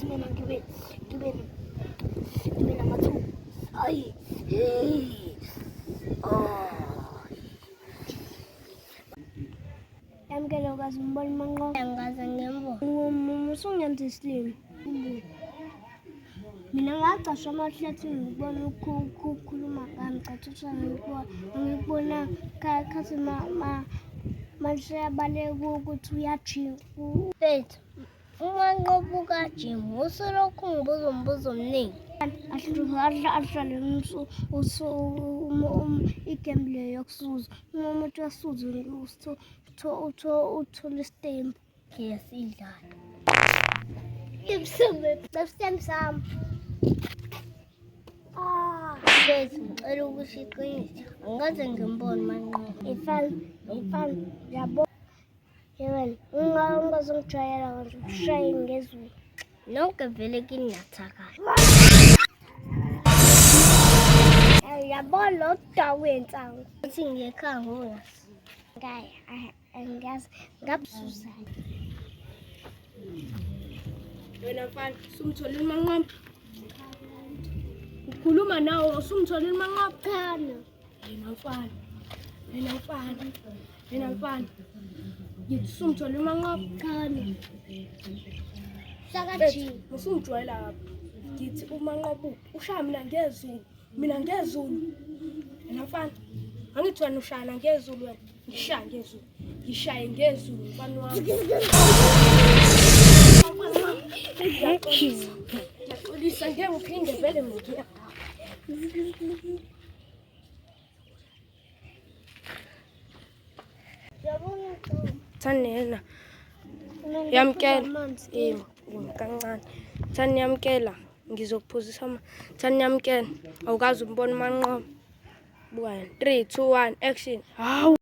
mina ngibe namathuba. Hayi. Yamkela ukazi umbona Manqoba. Angaze ngembona. Usungenza isilimo. Mina ngacashwa amahlathini ngibona ukukhuluma ngicathuthwa ngikubona khathi manje yabaleka ukuthi uyajima. Bethu, uManqoba ukajima usolokhu ngibuza umbuzo omningi. Ahlale igame le yokusuza. Uma umuntu uyasuza uthola isitembu. Ngiyasidlala. Isitembu sami. Bethu, ngicela ukuthi iqinise. Angikaze ngimbone uManqoba. Ifana, yabo. Yewena, ungazongijwayela kanje ushaye ngezulu. Nonke vele kini niyathakala. Yabo lo dawu wensangu. Uthi ngiyekhaya ngongasi. Angiyazi ngabususa. Wena mfana, sumtholile uManqoba? Ukhuluma nawe, sumtholile uManqoba? Cha no. Wena mfana. Yithi sumtholile uManqoba? Cha no. Bethu, musungijwayela lapha. Ngithi uManqoba ushaya mina ngezulu. Wena mfana, angithi wena ushaya ngezulu wena. Ngishaye ngezulu mfana wami. Ngiyaxolisa ngeke ngiphinde vele ngiya. Thanela. Yamkela. Kancane. Thani yamkela. Ngizokuphuzisa Thani yamkela. Awukazi umbona uManqoba. Buka 3 2 1 action. Hawu.